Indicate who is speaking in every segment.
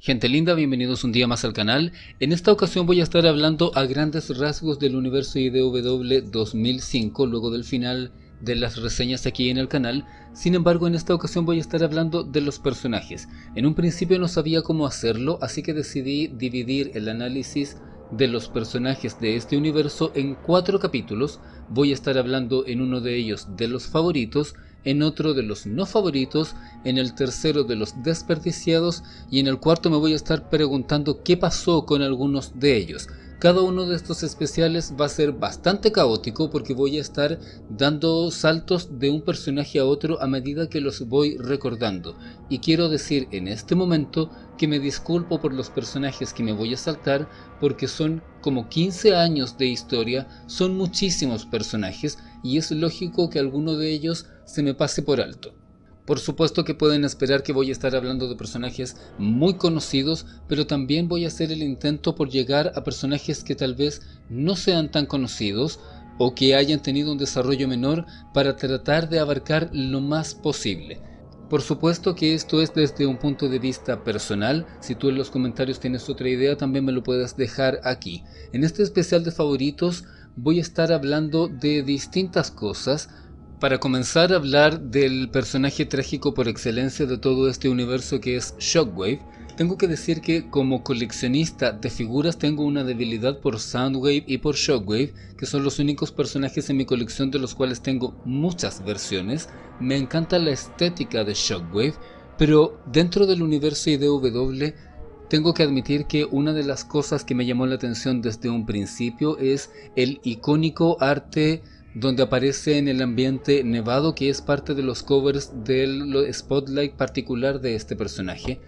Speaker 1: Gente linda, bienvenidos un día más al canal. En esta ocasión voy a estar hablando a grandes rasgos del universo IDW 2005, luego del final de las reseñas aquí en el canal. Sin embargo, en esta ocasión voy a estar hablando de los personajes. En un principio no sabía cómo hacerlo, así que decidí dividir el análisis de los personajes de este universo en 4 capítulos. Voy a estar hablando en uno de ellos de los favoritos, en otro de los no favoritos, en el tercero de los desperdiciados y en el cuarto me voy a estar preguntando qué pasó con algunos de ellos. Cada uno de estos especiales va a ser bastante caótico porque voy a estar dando saltos de un personaje a otro a medida que los voy recordando. Y quiero decir en este momento que me disculpo por los personajes que me voy a saltar porque son como 15 años de historia, son muchísimos personajes y es lógico que alguno de ellos se me pase por alto. Por supuesto que pueden esperar que voy a estar hablando de personajes muy conocidos, pero también voy a hacer el intento por llegar a personajes que tal vez no sean tan conocidos o que hayan tenido un desarrollo menor para tratar de abarcar lo más posible. Por supuesto que esto es desde un punto de vista personal. Si tú en los comentarios tienes otra idea, también me lo puedes dejar aquí. En este especial de favoritos voy a estar hablando de distintas cosas. Para comenzar a hablar del personaje trágico por excelencia de todo este universo que es Shockwave, tengo que decir que como coleccionista de figuras tengo una debilidad por Soundwave y por Shockwave, que son los únicos personajes en mi colección de los cuales tengo muchas versiones. Me encanta la estética de Shockwave, pero dentro del universo IDW tengo que admitir que una de las cosas que me llamó la atención desde un principio es el icónico arte donde aparece en el ambiente nevado, que es parte de los covers del spotlight particular de este personaje.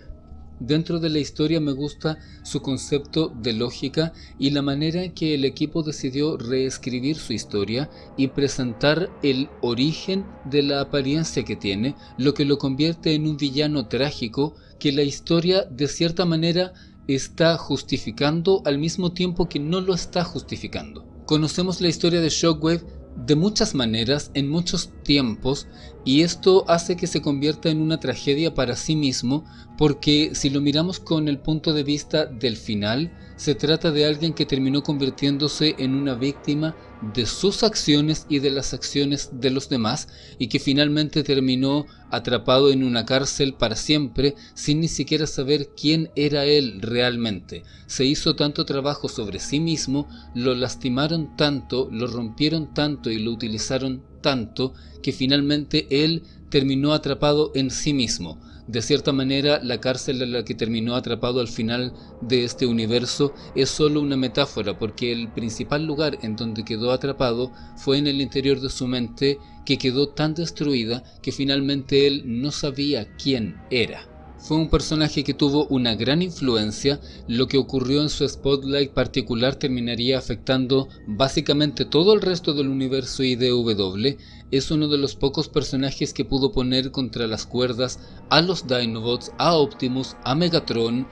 Speaker 1: Dentro de la historia me gusta su concepto de lógica y la manera en que el equipo decidió reescribir su historia y presentar el origen de la apariencia que tiene, lo que lo convierte en un villano trágico que la historia de cierta manera está justificando al mismo tiempo que no lo está justificando. Conocemos la historia de Shockwave de muchas maneras, en muchos tiempos, y esto hace que se convierta en una tragedia para sí mismo, porque si lo miramos con el punto de vista del final, se trata de alguien que terminó convirtiéndose en una víctima de sus acciones y de las acciones de los demás, y que finalmente terminó atrapado en una cárcel para siempre sin ni siquiera saber quién era él realmente. Se hizo tanto trabajo sobre sí mismo, lo lastimaron tanto, lo rompieron tanto y lo utilizaron tanto que finalmente él terminó atrapado en sí mismo. De cierta manera, la cárcel en la que terminó atrapado al final de este universo es solo una metáfora, porque el principal lugar en donde quedó atrapado fue en el interior de su mente, que quedó tan destruida que finalmente él no sabía quién era. Fue un personaje que tuvo una gran influencia. Lo que ocurrió en su spotlight particular terminaría afectando básicamente todo el resto del universo IDW. Es uno de los pocos personajes que pudo poner contra las cuerdas a los Dinobots, a Optimus, a Megatron,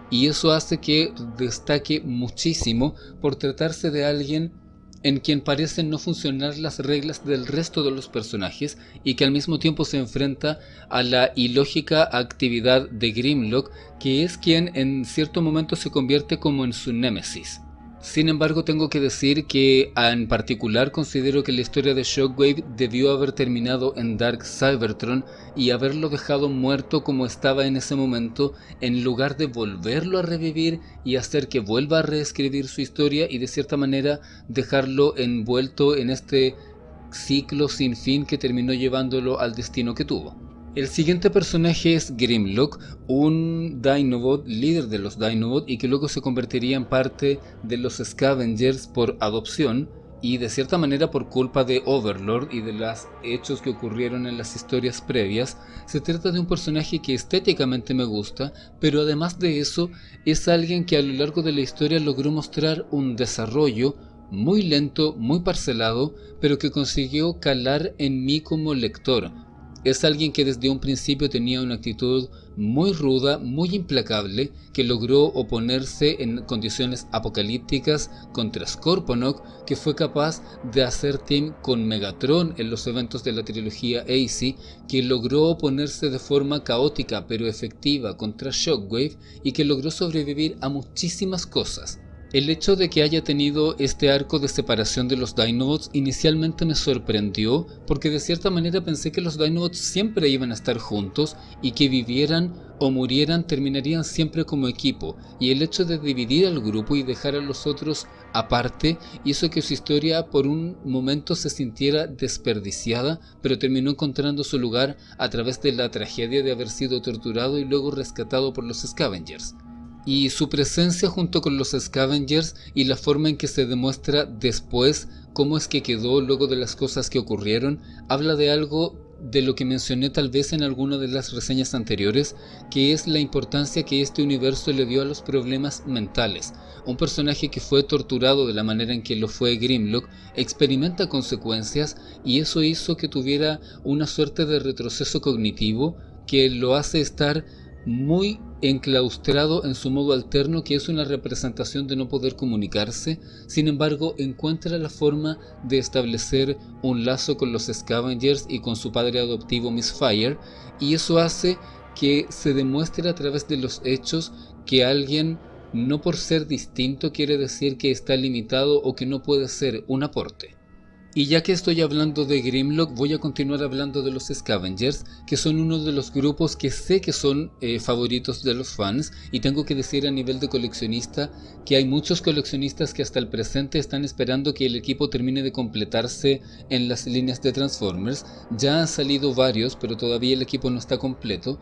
Speaker 1: y eso hace que destaque muchísimo por tratarse de alguien en quien parecen no funcionar las reglas del resto de los personajes y que al mismo tiempo se enfrenta a la ilógica actividad de Grimlock, que es quien en cierto momento se convierte como en su némesis. Sin embargo, tengo que decir que en particular considero que la historia de Shockwave debió haber terminado en Dark Cybertron y haberlo dejado muerto como estaba en ese momento, en lugar de volverlo a revivir y hacer que vuelva a reescribir su historia y de cierta manera dejarlo envuelto en este ciclo sin fin que terminó llevándolo al destino que tuvo. El siguiente personaje es Grimlock, un Dinobot, líder de los Dinobot y que luego se convertiría en parte de los Scavengers por adopción y de cierta manera por culpa de Overlord y de los hechos que ocurrieron en las historias previas. Se trata de un personaje que estéticamente me gusta, pero además de eso es alguien que a lo largo de la historia logró mostrar un desarrollo muy lento, muy parcelado, pero que consiguió calar en mí como lector. Es alguien que desde un principio tenía una actitud muy ruda, muy implacable, que logró oponerse en condiciones apocalípticas contra Scorponok, que fue capaz de hacer team con Megatron en los eventos de la trilogía AC, que logró oponerse de forma caótica pero efectiva contra Shockwave y que logró sobrevivir a muchísimas cosas. El hecho de que haya tenido este arco de separación de los Dinobots inicialmente me sorprendió, porque de cierta manera pensé que los Dinobots siempre iban a estar juntos y que vivieran o murieran terminarían siempre como equipo, y el hecho de dividir al grupo y dejar a los otros aparte hizo que su historia por un momento se sintiera desperdiciada, pero terminó encontrando su lugar a través de la tragedia de haber sido torturado y luego rescatado por los Scavengers. Y su presencia junto con los Scavengers y la forma en que se demuestra después cómo es que quedó luego de las cosas que ocurrieron, habla de algo de lo que mencioné tal vez en alguna de las reseñas anteriores, que es la importancia que este universo le dio a los problemas mentales. Un personaje que fue torturado de la manera en que lo fue Grimlock experimenta consecuencias, y eso hizo que tuviera una suerte de retroceso cognitivo que lo hace estar muy enclaustrado en su modo alterno, que es una representación de no poder comunicarse. Sin embargo, encuentra la forma de establecer un lazo con los Scavengers y con su padre adoptivo Mistfire, y eso hace que se demuestre a través de los hechos que alguien, no por ser distinto, quiere decir que está limitado o que no puede ser un aporte. Y ya que estoy hablando de Grimlock, voy a continuar hablando de los Scavengers, que son uno de los grupos que sé que son favoritos de los fans, y tengo que decir a nivel de coleccionista que hay muchos coleccionistas que hasta el presente están esperando que el equipo termine de completarse en las líneas de Transformers. Ya han salido varios, pero todavía el equipo no está completo.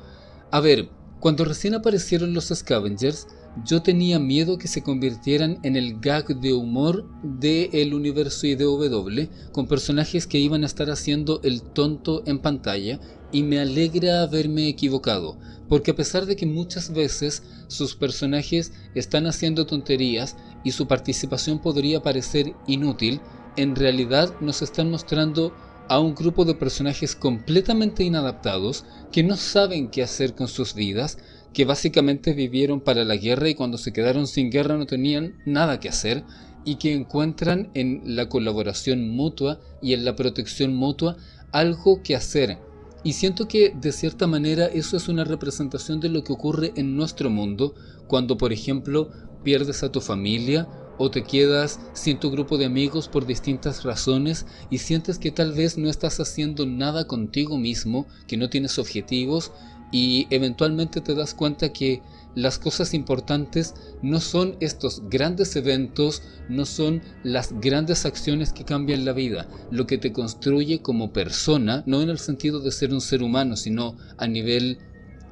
Speaker 1: A ver, cuando recién aparecieron los Scavengers, yo tenía miedo que se convirtieran en el gag de humor del universo IDW, con personajes que iban a estar haciendo el tonto en pantalla, y me alegra haberme equivocado, porque a pesar de que muchas veces sus personajes están haciendo tonterías y su participación podría parecer inútil, en realidad nos están mostrando a un grupo de personajes completamente inadaptados, que no saben qué hacer con sus vidas, que básicamente vivieron para la guerra y cuando se quedaron sin guerra no tenían nada que hacer, y que encuentran en la colaboración mutua y en la protección mutua algo que hacer. Y siento que de cierta manera eso es una representación de lo que ocurre en nuestro mundo cuando, por ejemplo, pierdes a tu familia o te quedas sin tu grupo de amigos por distintas razones y sientes que tal vez no estás haciendo nada contigo mismo, que no tienes objetivos, y eventualmente te das cuenta que las cosas importantes no son estos grandes eventos, no son las grandes acciones que cambian la vida. Lo que te construye como persona, no en el sentido de ser un ser humano, sino a nivel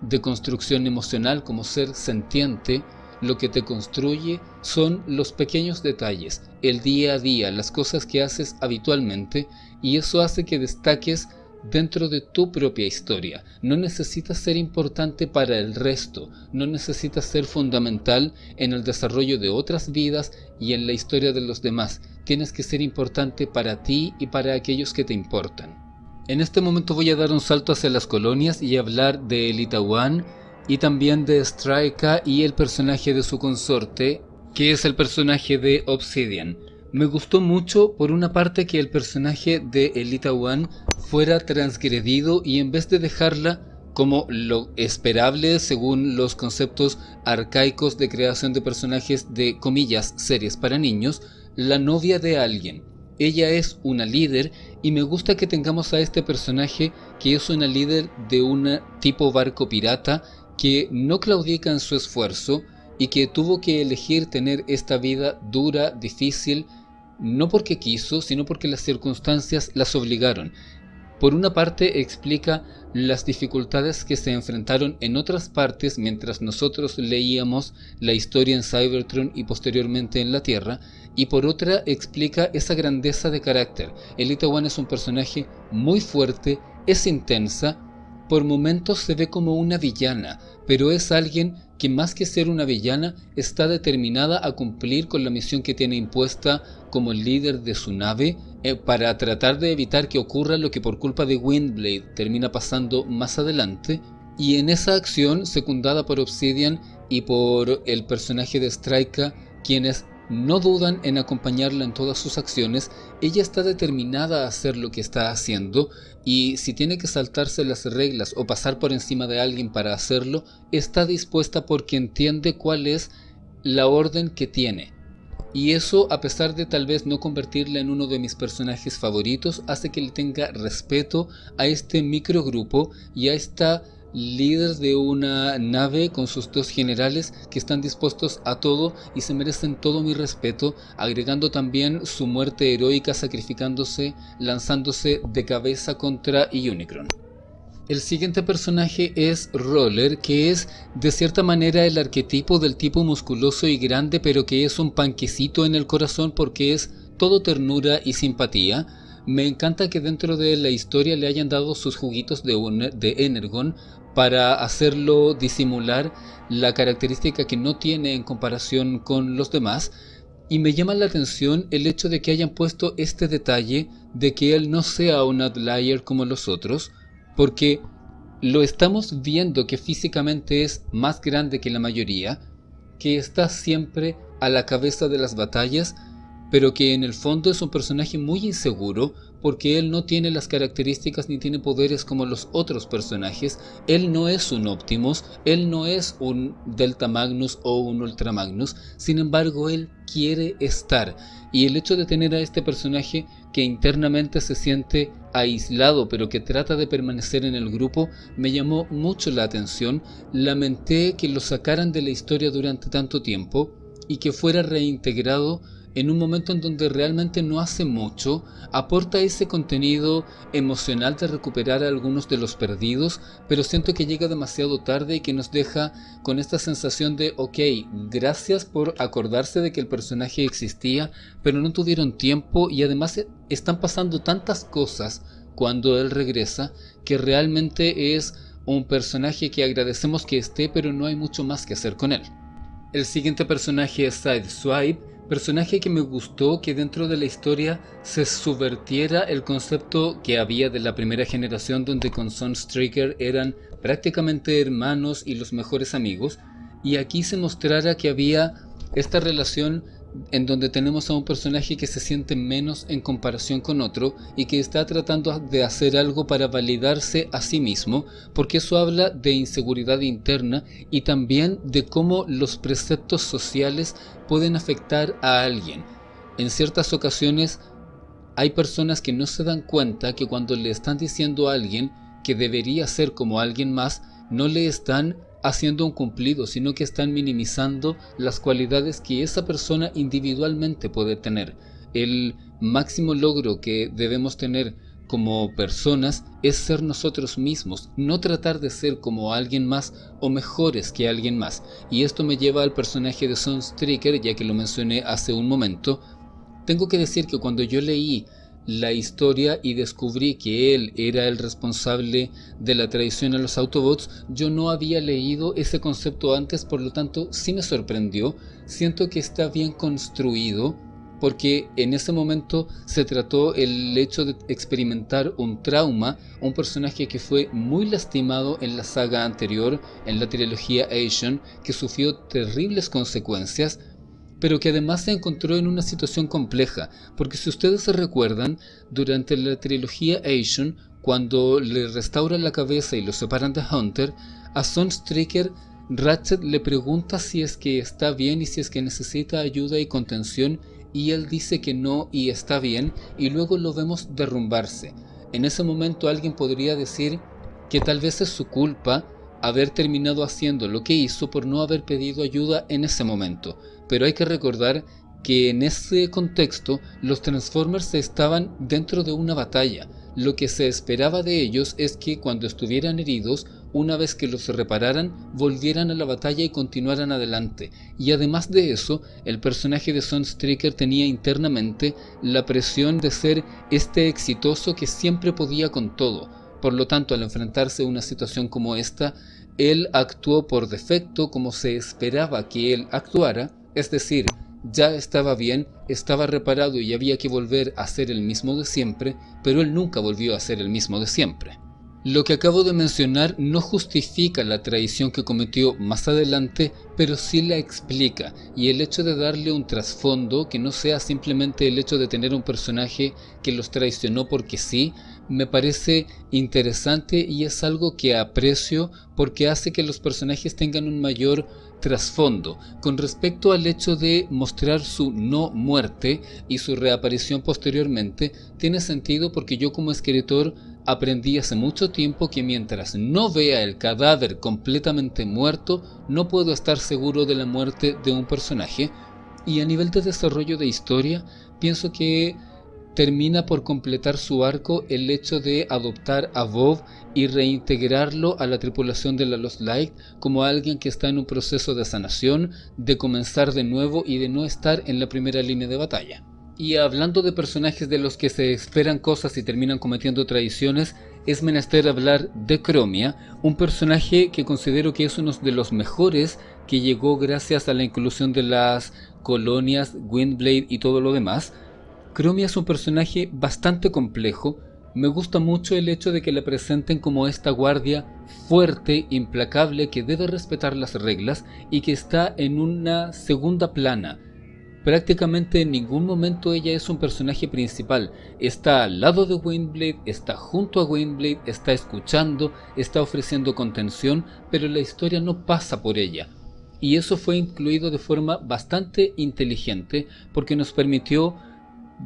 Speaker 1: de construcción emocional como ser sentiente, lo que te construye son los pequeños detalles, el día a día, las cosas que haces habitualmente, y eso hace que destaques dentro de tu propia historia. No necesitas ser importante para el resto, no necesitas ser fundamental en el desarrollo de otras vidas y en la historia de los demás. Tienes que ser importante para ti y para aquellos que te importan. En este momento voy a dar un salto hacia las colonias y hablar de Elita One y también de Strika y el personaje de su consorte, que es el personaje de Obsidian. Me gustó mucho, por una parte, que el personaje de Elita One fuera transgredido y en vez de dejarla como lo esperable según los conceptos arcaicos de creación de personajes de, comillas, series para niños, la novia de alguien. Ella es una líder y me gusta que tengamos a este personaje que es una líder de un tipo barco pirata que no claudica en su esfuerzo y que tuvo que elegir tener esta vida dura, difícil, no porque quiso, sino porque las circunstancias las obligaron. Por una parte explica las dificultades que se enfrentaron en otras partes mientras nosotros leíamos la historia en Cybertron y posteriormente en la Tierra, y por otra explica esa grandeza de carácter. Elita One es un personaje muy fuerte, es intensa, por momentos se ve como una villana, pero es alguien que más que ser una villana está determinada a cumplir con la misión que tiene impuesta como líder de su nave para tratar de evitar que ocurra lo que por culpa de Windblade termina pasando más adelante. Y en esa acción, secundada por Obsidian y por el personaje de Straika, quienes no dudan en acompañarla en todas sus acciones, ella está determinada a hacer lo que está haciendo, y si tiene que saltarse las reglas o pasar por encima de alguien para hacerlo, está dispuesta porque entiende cuál es la orden que tiene. Y eso, a pesar de tal vez no convertirla en uno de mis personajes favoritos, hace que le tenga respeto a este microgrupo y a esta líder de una nave con sus dos generales que están dispuestos a todo y se merecen todo mi respeto, agregando también su muerte heroica sacrificándose, lanzándose de cabeza contra Unicron. El siguiente personaje es Roller, que es de cierta manera el arquetipo del tipo musculoso y grande, pero que es un panquecito en el corazón porque es todo ternura y simpatía. Me encanta que dentro de la historia le hayan dado sus juguitos de Energon para hacerlo disimular la característica que no tiene en comparación con los demás. Y me llama la atención el hecho de que hayan puesto este detalle de que él no sea un outlier como los otros, porque lo estamos viendo que físicamente es más grande que la mayoría, que está siempre a la cabeza de las batallas, pero que en el fondo es un personaje muy inseguro porque él no tiene las características ni tiene poderes como los otros personajes. Él no es un Optimus, él no es un Delta Magnus o un Ultra Magnus, sin embargo él quiere estar, y el hecho de tener a este personaje que internamente se siente aislado pero que trata de permanecer en el grupo me llamó mucho la atención. Lamenté que lo sacaran de la historia durante tanto tiempo y que fuera reintegrado en un momento en donde realmente no hace mucho, aporta ese contenido emocional de recuperar a algunos de los perdidos, pero siento que llega demasiado tarde y que nos deja con esta sensación de ok, gracias por acordarse de que el personaje existía, pero no tuvieron tiempo y además están pasando tantas cosas cuando él regresa que realmente es un personaje que agradecemos que esté, pero no hay mucho más que hacer con él. El siguiente personaje es Sideswipe, personaje que me gustó que dentro de la historia se subvertiera el concepto que había de la primera generación, donde con Sunstreaker eran prácticamente hermanos y los mejores amigos, y aquí se mostrara que había esta relación en donde tenemos a un personaje que se siente menos en comparación con otro y que está tratando de hacer algo para validarse a sí mismo, porque eso habla de inseguridad interna y también de cómo los preceptos sociales pueden afectar a alguien. En ciertas ocasiones hay personas que no se dan cuenta que cuando le están diciendo a alguien que debería ser como alguien más, no le están haciendo un cumplido, sino que están minimizando las cualidades que esa persona individualmente puede tener. El máximo logro que debemos tener como personas es ser nosotros mismos, no tratar de ser como alguien más o mejores que alguien más. Y esto me lleva al personaje de Sunstreaker, ya que lo mencioné hace un momento. Tengo que decir que cuando yo leí la historia y descubrí que él era el responsable de la traición a los Autobots, yo no había leído ese concepto antes, por lo tanto sí me sorprendió. Siento que está bien construido, porque en ese momento se trató el hecho de experimentar un trauma, un personaje que fue muy lastimado en la saga anterior, en la trilogía Asian, que sufrió terribles consecuencias, pero que además se encontró en una situación compleja, porque si ustedes se recuerdan, durante la trilogía Asian, cuando le restauran la cabeza y lo separan de Hunter, a Sunstreaker Ratchet le pregunta si es que está bien y si es que necesita ayuda y contención, y él dice que no y está bien, y luego lo vemos derrumbarse. En ese momento alguien podría decir que tal vez es su culpa haber terminado haciendo lo que hizo por no haber pedido ayuda en ese momento, pero hay que recordar que en ese contexto los Transformers estaban dentro de una batalla. Lo que se esperaba de ellos es que cuando estuvieran heridos, una vez que los repararan, volvieran a la batalla y continuaran adelante. Y además de eso, el personaje de Sunstreaker tenía internamente la presión de ser este exitoso que siempre podía con todo. Por lo tanto, al enfrentarse a una situación como esta, él actuó por defecto como se esperaba que él actuara, es decir, ya estaba bien, estaba reparado y había que volver a ser el mismo de siempre, pero él nunca volvió a ser el mismo de siempre. Lo que acabo de mencionar no justifica la traición que cometió más adelante, pero sí la explica, y el hecho de darle un trasfondo que no sea simplemente el hecho de tener un personaje que los traicionó porque sí, me parece interesante y es algo que aprecio porque hace que los personajes tengan un mayor trasfondo. Con respecto al hecho de mostrar su no muerte y su reaparición posteriormente, tiene sentido porque yo como escritor aprendí hace mucho tiempo que mientras no vea el cadáver completamente muerto, no puedo estar seguro de la muerte de un personaje. Y a nivel de desarrollo de historia, pienso que termina por completar su arco el hecho de adoptar a Bob y reintegrarlo a la tripulación de la Lost Light como alguien que está en un proceso de sanación, de comenzar de nuevo y de no estar en la primera línea de batalla. Y hablando de personajes de los que se esperan cosas y terminan cometiendo traiciones, es menester hablar de Chromia, un personaje que considero que es uno de los mejores que llegó gracias a la inclusión de las colonias, Windblade y todo lo demás. Chromia es un personaje bastante complejo. Me gusta mucho el hecho de que la presenten como esta guardia fuerte, implacable, que debe respetar las reglas y que está en una segunda plana. Prácticamente en ningún momento ella es un personaje principal. Está al lado de Windblade, está junto a Windblade, está escuchando, está ofreciendo contención, pero la historia no pasa por ella. Y eso fue incluido de forma bastante inteligente porque nos permitió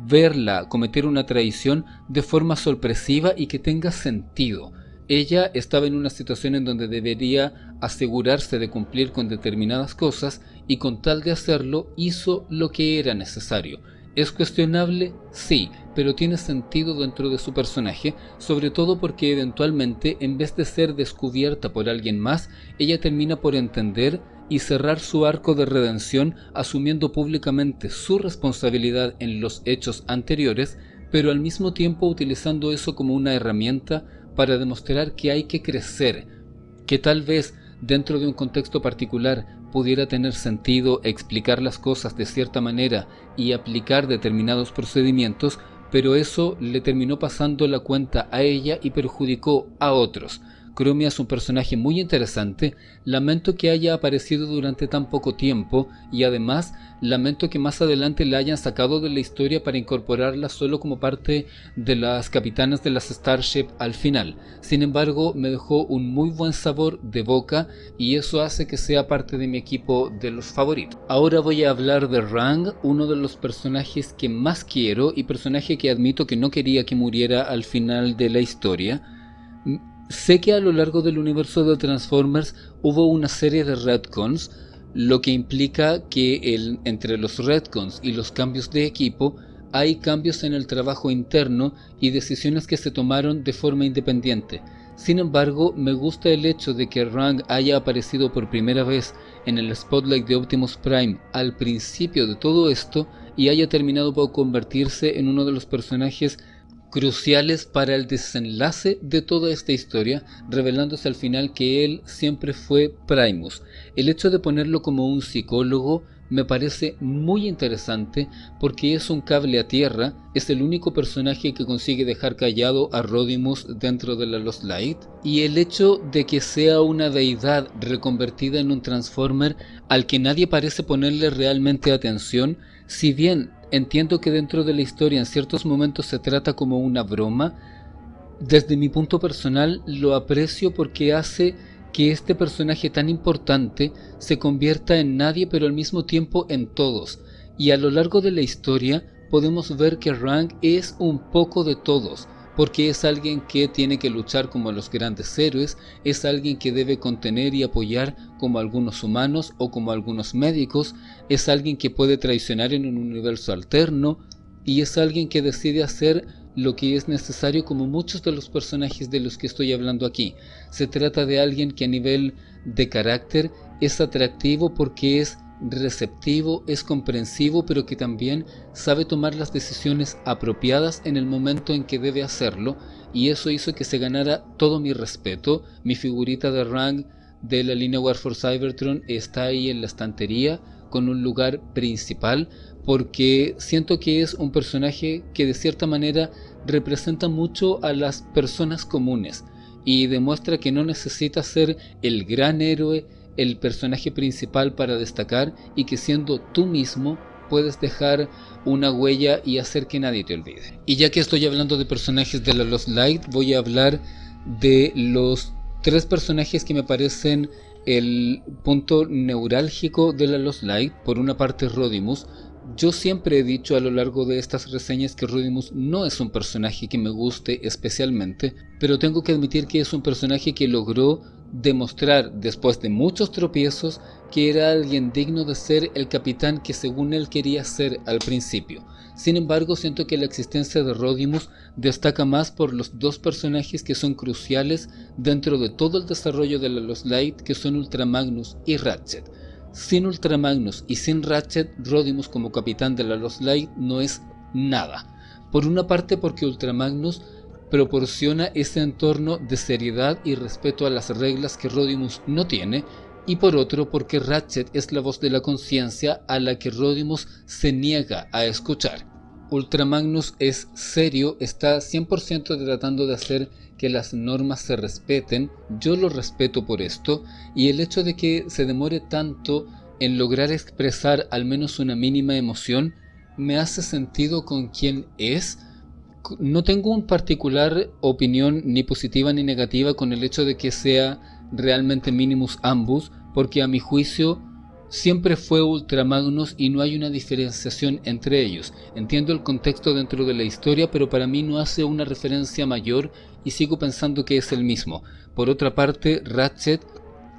Speaker 1: verla cometer una traición de forma sorpresiva y que tenga sentido. Ella estaba en una situación en donde debería asegurarse de cumplir con determinadas cosas y con tal de hacerlo hizo lo que era necesario. ¿Es cuestionable? Sí, pero tiene sentido dentro de su personaje, sobre todo porque eventualmente, en vez de ser descubierta por alguien más, ella termina por entender y cerrar su arco de redención asumiendo públicamente su responsabilidad en los hechos anteriores, pero al mismo tiempo utilizando eso como una herramienta para demostrar que hay que crecer, que tal vez dentro de un contexto particular pudiera tener sentido explicar las cosas de cierta manera y aplicar determinados procedimientos, pero eso le terminó pasando la cuenta a ella y perjudicó a otros. Chromia es un personaje muy interesante, lamento que haya aparecido durante tan poco tiempo y además lamento que más adelante la hayan sacado de la historia para incorporarla solo como parte de las capitanas de las Starship al final. Sin embargo, me dejó un muy buen sabor de boca y eso hace que sea parte de mi equipo de los favoritos. Ahora voy a hablar de Rang, uno de los personajes que más quiero y personaje que admito que no quería que muriera al final de la historia. Sé que a lo largo del universo de Transformers hubo una serie de retcons, lo que implica que entre los retcons y los cambios de equipo hay cambios en el trabajo interno y decisiones que se tomaron de forma independiente. Sin embargo, me gusta el hecho de que Rang haya aparecido por primera vez en el spotlight de Optimus Prime al principio de todo esto y haya terminado por convertirse en uno de los personajes cruciales para el desenlace de toda esta historia, revelándose al final que él siempre fue Primus. El hecho de ponerlo como un psicólogo me parece muy interesante porque es un cable a tierra, es el único personaje que consigue dejar callado a Rodimus dentro de la Lost Light, y el hecho de que sea una deidad reconvertida en un Transformer al que nadie parece ponerle realmente atención, si bien entiendo que dentro de la historia en ciertos momentos se trata como una broma, desde mi punto personal lo aprecio porque hace que este personaje tan importante se convierta en nadie pero al mismo tiempo en todos, y a lo largo de la historia podemos ver que Rang es un poco de todos, porque es alguien que tiene que luchar como los grandes héroes, es alguien que debe contener y apoyar como algunos humanos o como algunos médicos, es alguien que puede traicionar en un universo alterno, y es alguien que decide hacer lo que es necesario como muchos de los personajes de los que estoy hablando aquí. Se trata de alguien que a nivel de carácter es atractivo porque es receptivo, es comprensivo, pero que también sabe tomar las decisiones apropiadas en el momento en que debe hacerlo, y eso hizo que se ganara todo mi respeto. Mi figurita de Rang de la línea War for Cybertron está ahí en la estantería con un lugar principal, porque siento que es un personaje que de cierta manera representa mucho a las personas comunes y demuestra que no necesitas ser el gran héroe, el personaje principal para destacar, y que siendo tú mismo puedes dejar una huella y hacer que nadie te olvide. Y ya que estoy hablando de personajes de la Lost Light, voy a hablar de los 3 personajes que me parecen el punto neurálgico de la Lost Light. Por una parte, Rodimus. Yo siempre he dicho a lo largo de estas reseñas que Rodimus no es un personaje que me guste especialmente, pero tengo que admitir que es un personaje que logró demostrar, después de muchos tropiezos, que era alguien digno de ser el capitán que según él quería ser al principio. Sin embargo, siento que la existencia de Rodimus destaca más por los 2 personajes que son cruciales dentro de todo el desarrollo de la Lost Light, que son Ultra Magnus y Ratchet. Sin Ultra Magnus y sin Ratchet, Rodimus como capitán de la Lost Light no es nada. Por una parte, porque Ultra Magnus proporciona ese entorno de seriedad y respeto a las reglas que Rodimus no tiene, y por otro, porque Ratchet es la voz de la conciencia a la que Rodimus se niega a escuchar. Ultra Magnus es serio, está 100% tratando de hacer que las normas se respeten. Yo lo respeto por esto, y el hecho de que se demore tanto en lograr expresar al menos una mínima emoción me hace sentido con quién es. No tengo un particular opinión ni positiva ni negativa con el hecho de que sea realmente Minimus Ambus, porque a mi juicio siempre fue Ultra Magnus y no hay una diferenciación entre ellos. Entiendo el contexto dentro de la historia, pero para mí no hace una referencia mayor y sigo pensando que es el mismo. Por otra parte, Ratchet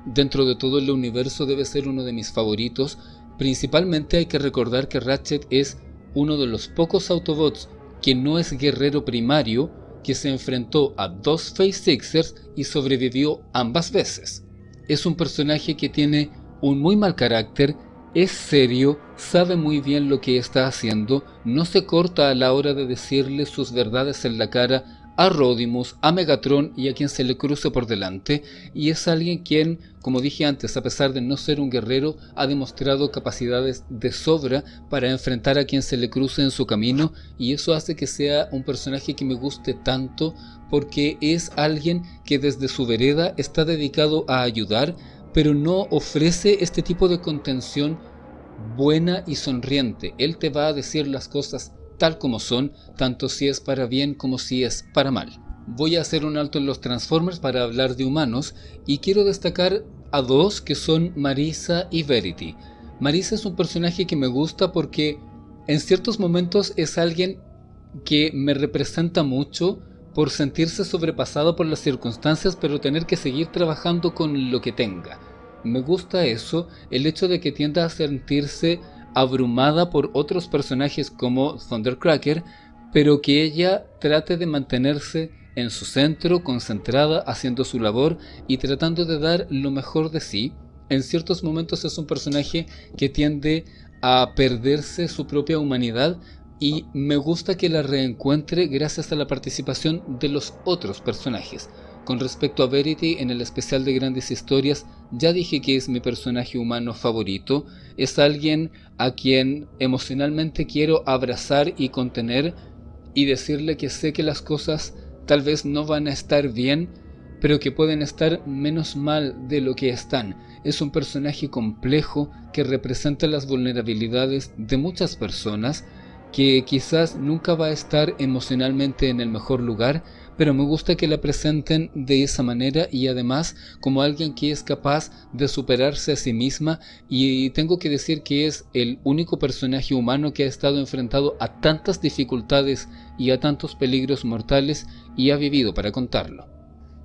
Speaker 1: dentro de todo el universo debe ser uno de mis favoritos. Principalmente hay que recordar que Ratchet es uno de los pocos Autobots que no es guerrero primario, que se enfrentó a 2 Phase Sixers y sobrevivió ambas veces. Es un personaje que tiene un muy mal carácter, es serio, sabe muy bien lo que está haciendo, no se corta a la hora de decirle sus verdades en la cara a Rodimus, a Megatron y a quien se le cruce por delante, y es alguien quien, como dije antes, a pesar de no ser un guerrero, ha demostrado capacidades de sobra para enfrentar a quien se le cruce en su camino, y eso hace que sea un personaje que me guste tanto, porque es alguien que desde su vereda está dedicado a ayudar, pero no ofrece este tipo de contención buena y sonriente. Él te va a decir las cosas tal como son, tanto si es para bien como si es para mal. Voy a hacer un alto en los Transformers para hablar de humanos, y quiero destacar a 2 que son Marisa y Verity. Marisa es un personaje que me gusta porque en ciertos momentos es alguien que me representa mucho por sentirse sobrepasado por las circunstancias, pero tener que seguir trabajando con lo que tenga. Me gusta eso, el hecho de que tienda a sentirse abrumada por otros personajes como Thundercracker, pero que ella trate de mantenerse en su centro, concentrada, haciendo su labor y tratando de dar lo mejor de sí. En ciertos momentos es un personaje que tiende a perderse su propia humanidad, y me gusta que la reencuentre gracias a la participación de los otros personajes. Con respecto a Verity, en el especial de Grandes Historias, ya dije que es mi personaje humano favorito. Es alguien a quien emocionalmente quiero abrazar y contener y decirle que sé que las cosas tal vez no van a estar bien, pero que pueden estar menos mal de lo que están. Es un personaje complejo que representa las vulnerabilidades de muchas personas, que quizás nunca va a estar emocionalmente en el mejor lugar, pero me gusta que la presenten de esa manera, y además como alguien que es capaz de superarse a sí misma, y tengo que decir que es el único personaje humano que ha estado enfrentado a tantas dificultades y a tantos peligros mortales y ha vivido para contarlo.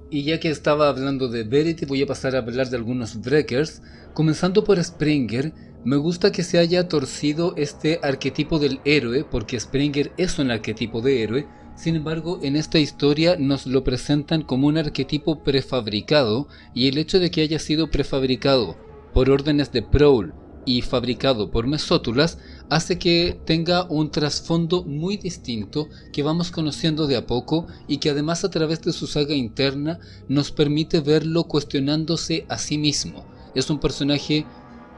Speaker 1: Y ya que estaba hablando de Verity, voy a pasar a hablar de algunos Breakers, comenzando por Springer. Me gusta que se haya torcido este arquetipo del héroe, porque Springer es un arquetipo de héroe. Sin embargo, en esta historia nos lo presentan como un arquetipo prefabricado, y el hecho de que haya sido prefabricado por órdenes de Prowl y fabricado por Mesótulas hace que tenga un trasfondo muy distinto que vamos conociendo de a poco y que además a través de su saga interna nos permite verlo cuestionándose a sí mismo. Es un personaje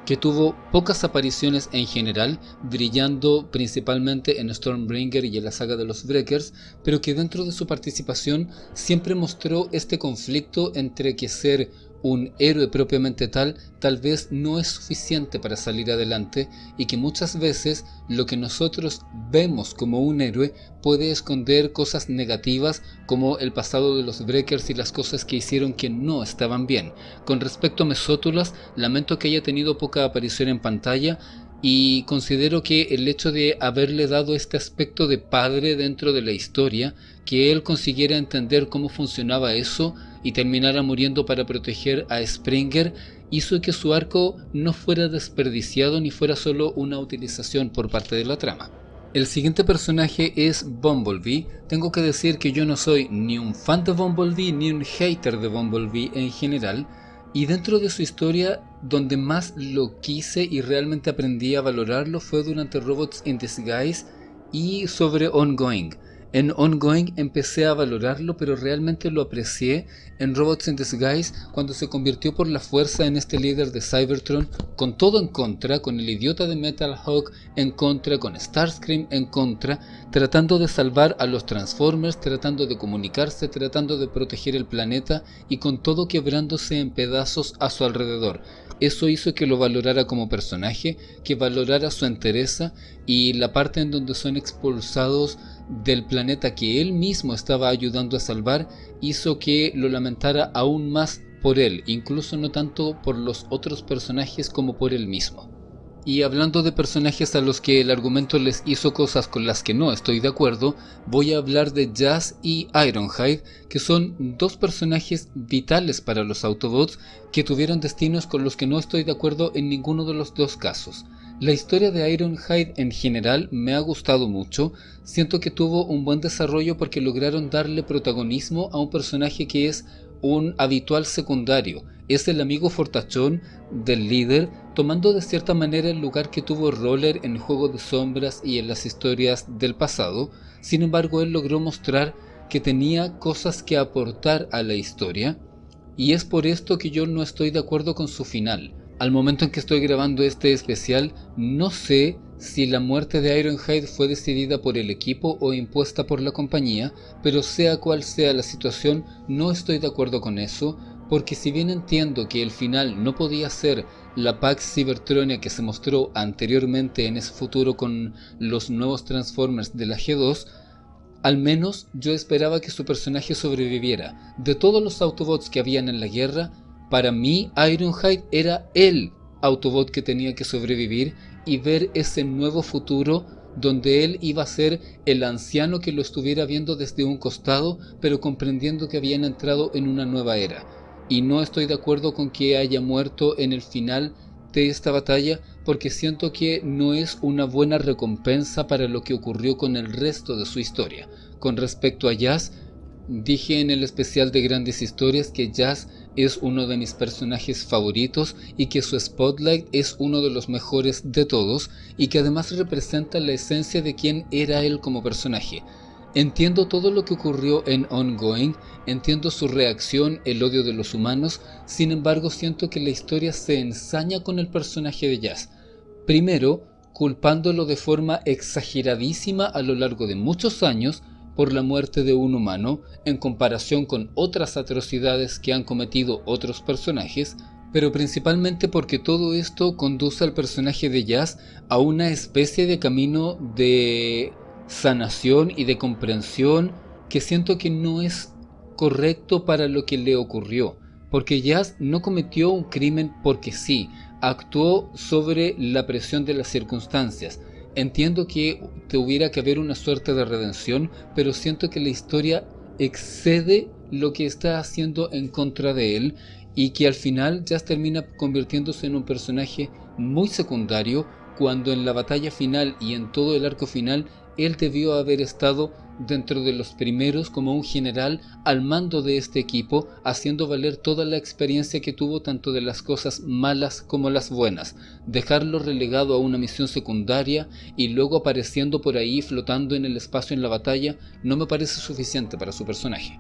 Speaker 1: que tuvo pocas apariciones en general, brillando principalmente en Stormbringer y en la saga de los Breakers, pero que dentro de su participación siempre mostró este conflicto entre que ser un héroe propiamente tal vez no es suficiente para salir adelante, y que muchas veces lo que nosotros vemos como un héroe puede esconder cosas negativas como el pasado de los Breakers y las cosas que hicieron que no estaban bien. Con respecto a Mesótulas, lamento que haya tenido poca aparición en pantalla, y considero que el hecho de haberle dado este aspecto de padre dentro de la historia, que él consiguiera entender cómo funcionaba eso y terminara muriendo para proteger a Springer, hizo que su arco no fuera desperdiciado ni fuera solo una utilización por parte de la trama. El siguiente personaje es Bumblebee. Tengo que decir que yo no soy ni un fan de Bumblebee ni un hater de Bumblebee en general, y dentro de su historia, donde más lo quise y realmente aprendí a valorarlo fue durante Robots in Disguise y sobre Ongoing. En Ongoing empecé a valorarlo, pero realmente lo aprecié en Robots in Disguise cuando se convirtió por la fuerza en este líder de Cybertron, con todo en contra, con el idiota de Metal Hawk en contra, con Starscream en contra, tratando de salvar a los Transformers, tratando de comunicarse, tratando de proteger el planeta y con todo quebrándose en pedazos a su alrededor. Eso hizo que lo valorara como personaje, que valorara su entereza, y la parte en donde son expulsados del planeta que él mismo estaba ayudando a salvar hizo que lo lamentara aún más por él, incluso no tanto por los otros personajes como por él mismo. Y hablando de personajes a los que el argumento les hizo cosas con las que no estoy de acuerdo, voy a hablar de Jazz y Ironhide, que son dos personajes vitales para los Autobots que tuvieron destinos con los que no estoy de acuerdo en ninguno de los dos casos. La historia de Ironhide en general me ha gustado mucho, siento que tuvo un buen desarrollo porque lograron darle protagonismo a un personaje que es un habitual secundario, es el amigo fortachón del líder, tomando de cierta manera el lugar que tuvo Roller en Juego de Sombras y en las historias del pasado. Sin embargo, él logró mostrar que tenía cosas que aportar a la historia, y es por esto que yo no estoy de acuerdo con su final. Al momento en que estoy grabando este especial, no sé si la muerte de Ironhide fue decidida por el equipo o impuesta por la compañía, pero sea cual sea la situación, no estoy de acuerdo con eso, porque si bien entiendo que el final no podía ser la Pax Cybertronia que se mostró anteriormente en ese futuro con los nuevos Transformers de la G2, al menos yo esperaba que su personaje sobreviviera. De todos los Autobots que habían en la guerra, para mí Ironhide era el Autobot que tenía que sobrevivir y ver ese nuevo futuro donde él iba a ser el anciano que lo estuviera viendo desde un costado, pero comprendiendo que habían entrado en una nueva era. Y no estoy de acuerdo con que haya muerto en el final de esta batalla, porque siento que no es una buena recompensa para lo que ocurrió con el resto de su historia. Con respecto a Jazz, dije en el especial de Grandes Historias que Jazz es uno de mis personajes favoritos y que su Spotlight es uno de los mejores de todos, y que además representa la esencia de quién era él como personaje. Entiendo todo lo que ocurrió en Ongoing, entiendo su reacción, el odio de los humanos, sin embargo siento que la historia se ensaña con el personaje de Jazz. Primero, culpándolo de forma exageradísima a lo largo de muchos años por la muerte de un humano, en comparación con otras atrocidades que han cometido otros personajes, pero principalmente porque todo esto conduce al personaje de Jazz a una especie de camino de sanación y de comprensión que siento que no es correcto para lo que le ocurrió, porque Jazz no cometió un crimen porque sí, actuó sobre la presión de las circunstancias. Entiendo que tuviera que haber una suerte de redención, pero siento que la historia excede lo que está haciendo en contra de él, y que al final Jazz termina convirtiéndose en un personaje muy secundario, cuando en la batalla final y en todo el arco final él debió haber estado dentro de los primeros como un general al mando de este equipo, haciendo valer toda la experiencia que tuvo tanto de las cosas malas como las buenas. Dejarlo relegado a una misión secundaria y luego apareciendo por ahí flotando en el espacio en la batalla no me parece suficiente para su personaje.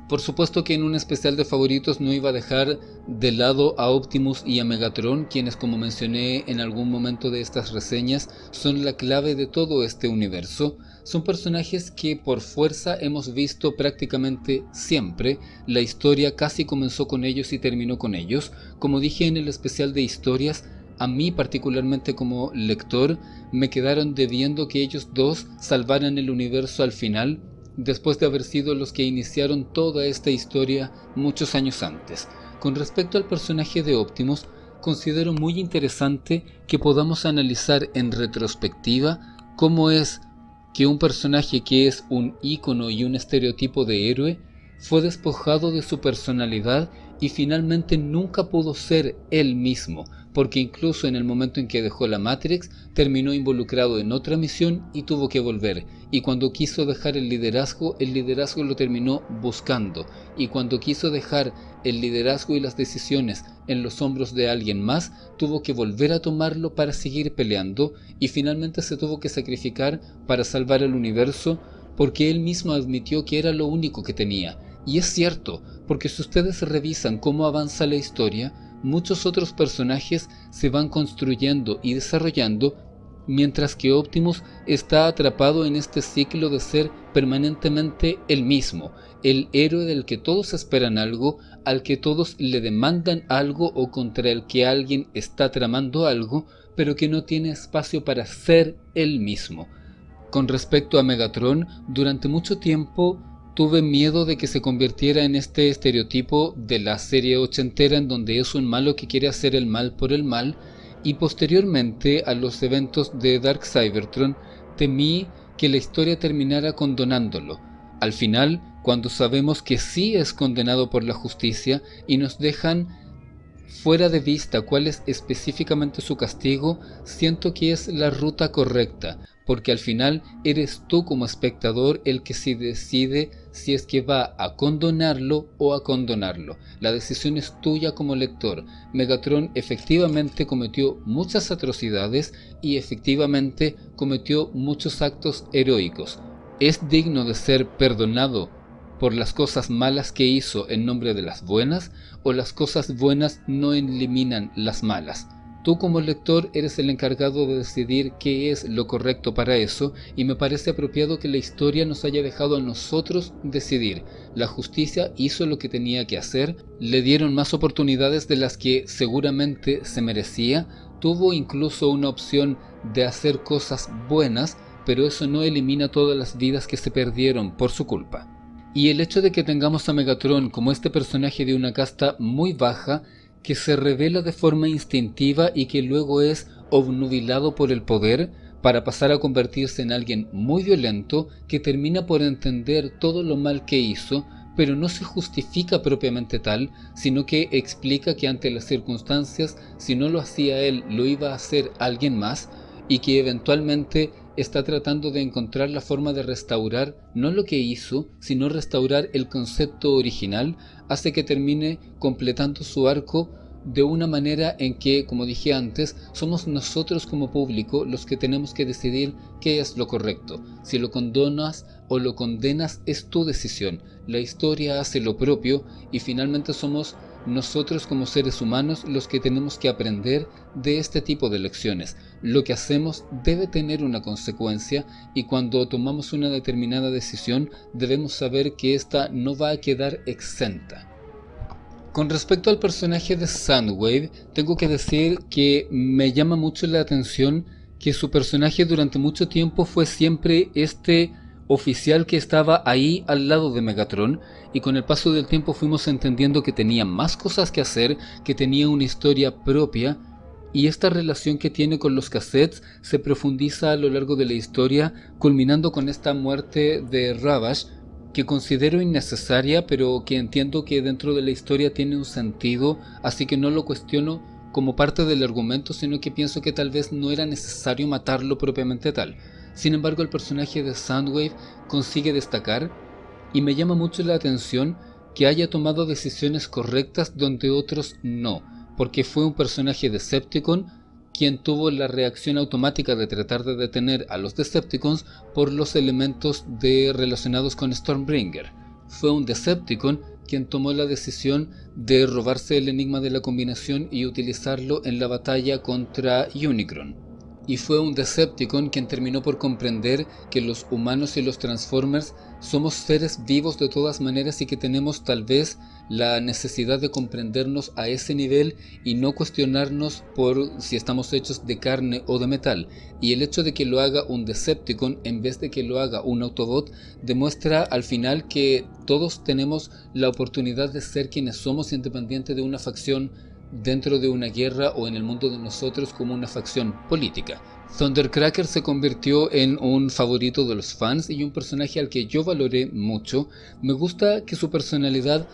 Speaker 1: Por supuesto que en un especial de favoritos no iba a dejar de lado a Optimus y a Megatron, quienes, como mencioné en algún momento de estas reseñas, son la clave de todo este universo. Son personajes que por fuerza hemos visto prácticamente siempre. La historia casi comenzó con ellos y terminó con ellos. Como dije en el especial de historias, a mí particularmente como lector me quedaron debiendo que ellos dos salvaran el universo al final, después de haber sido los que iniciaron toda esta historia muchos años antes. Con respecto al personaje de Optimus, considero muy interesante que podamos analizar en retrospectiva cómo es que un personaje que es un ícono y un estereotipo de héroe fue despojado de su personalidad y finalmente nunca pudo ser él mismo, porque incluso en el momento en que dejó la Matrix terminó involucrado en otra misión y tuvo que volver, y cuando quiso dejar el liderazgo lo terminó buscando, y cuando quiso dejar el liderazgo y las decisiones en los hombros de alguien más, tuvo que volver a tomarlo para seguir peleando, y finalmente se tuvo que sacrificar para salvar el universo, porque él mismo admitió que era lo único que tenía. Y es cierto, porque si ustedes revisan cómo avanza la historia, muchos otros personajes se van construyendo y desarrollando, mientras que Optimus está atrapado en este ciclo de ser permanentemente el mismo, el héroe del que todos esperan algo, al que todos le demandan algo o contra el que alguien está tramando algo, pero que no tiene espacio para ser él mismo. Con respecto a Megatron, durante mucho tiempo tuve miedo de que se convirtiera en este estereotipo de la serie ochentera en donde es un malo que quiere hacer el mal por el mal, y posteriormente a los eventos de Dark Cybertron temí que la historia terminara condonándolo. Al final, cuando sabemos que sí es condenado por la justicia y nos dejan fuera de vista cuál es específicamente su castigo, siento que es la ruta correcta, porque al final eres tú como espectador el que sí decide si es que va a condonarlo o a condonarlo. La decisión es tuya como lector. Megatron efectivamente cometió muchas atrocidades y efectivamente cometió muchos actos heroicos. ¿Es digno de ser perdonado por las cosas malas que hizo en nombre de las buenas, o las cosas buenas no eliminan las malas? Tú como lector eres el encargado de decidir qué es lo correcto para eso, y me parece apropiado que la historia nos haya dejado a nosotros decidir. La justicia hizo lo que tenía que hacer, le dieron más oportunidades de las que seguramente se merecía, tuvo incluso una opción de hacer cosas buenas, pero eso no elimina todas las vidas que se perdieron por su culpa. Y el hecho de que tengamos a Megatron como este personaje de una casta muy baja, que se revela de forma instintiva y que luego es obnubilado por el poder para pasar a convertirse en alguien muy violento que termina por entender todo lo mal que hizo, pero no se justifica propiamente tal, sino que explica que ante las circunstancias, si no lo hacía él, lo iba a hacer alguien más, y que eventualmente está tratando de encontrar la forma de restaurar no lo que hizo, sino restaurar el concepto original, hace que termine completando su arco de una manera en que, como dije antes, somos nosotros como público los que tenemos que decidir qué es lo correcto. Si lo condonas o lo condenas es tu decisión. La historia hace lo propio y finalmente somos nosotros como seres humanos los que tenemos que aprender de este tipo de lecciones. Lo que hacemos debe tener una consecuencia, y cuando tomamos una determinada decisión debemos saber que ésta no va a quedar exenta. Con respecto al personaje de Soundwave, tengo que decir que me llama mucho la atención que su personaje durante mucho tiempo fue siempre este oficial que estaba ahí al lado de Megatron, y con el paso del tiempo fuimos entendiendo que tenía más cosas que hacer, que tenía una historia propia, y esta relación que tiene con los cassettes se profundiza a lo largo de la historia, culminando con esta muerte de Ravage, que considero innecesaria, pero que entiendo que dentro de la historia tiene un sentido, así que no lo cuestiono como parte del argumento, sino que pienso que tal vez no era necesario matarlo propiamente tal. Sin embargo, el personaje de Soundwave consigue destacar y me llama mucho la atención que haya tomado decisiones correctas donde otros no, porque fue un personaje Decepticon quien tuvo la reacción automática de tratar de detener a los Decepticons por los elementos relacionados con Stormbringer. Fue un Decepticon quien tomó la decisión de robarse el enigma de la combinación y utilizarlo en la batalla contra Unicron. Y fue un Decepticon quien terminó por comprender que los humanos y los Transformers somos seres vivos de todas maneras y que tenemos tal vez la necesidad de comprendernos a ese nivel y no cuestionarnos por si estamos hechos de carne o de metal. Y el hecho de que lo haga un Decepticon en vez de que lo haga un Autobot demuestra al final que todos tenemos la oportunidad de ser quienes somos independiente de una facción dentro de una guerra o en el mundo de nosotros como una facción política. Thundercracker se convirtió en un favorito de los fans y un personaje al que yo valoré mucho. Me gusta que su personalidad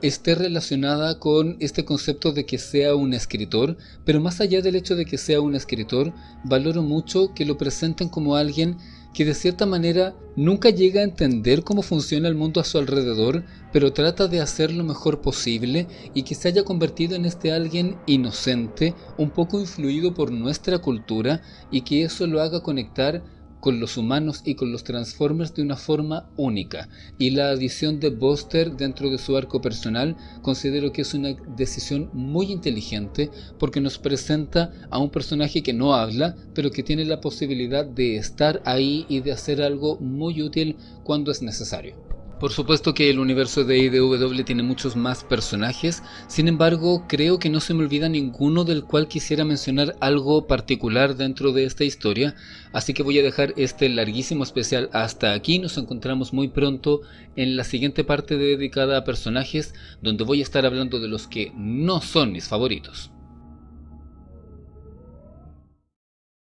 Speaker 1: esté relacionada con este concepto de que sea un escritor, pero más allá del hecho de que sea un escritor, valoro mucho que lo presenten como alguien que de cierta manera nunca llega a entender cómo funciona el mundo a su alrededor, pero trata de hacer lo mejor posible y que se haya convertido en este alguien inocente, un poco influido por nuestra cultura y que eso lo haga conectar con los humanos y con los Transformers de una forma única. Y la adición de Buster dentro de su arco personal considero que es una decisión muy inteligente porque nos presenta a un personaje que no habla, pero que tiene la posibilidad de estar ahí y de hacer algo muy útil cuando es necesario. Por supuesto que el universo de IDW tiene muchos más personajes, sin embargo creo que no se me olvida ninguno del cual quisiera mencionar algo particular dentro de esta historia, así que voy a dejar este larguísimo especial hasta aquí. Nos encontramos muy pronto en la siguiente parte dedicada a personajes, donde voy a estar hablando de los que no son mis favoritos.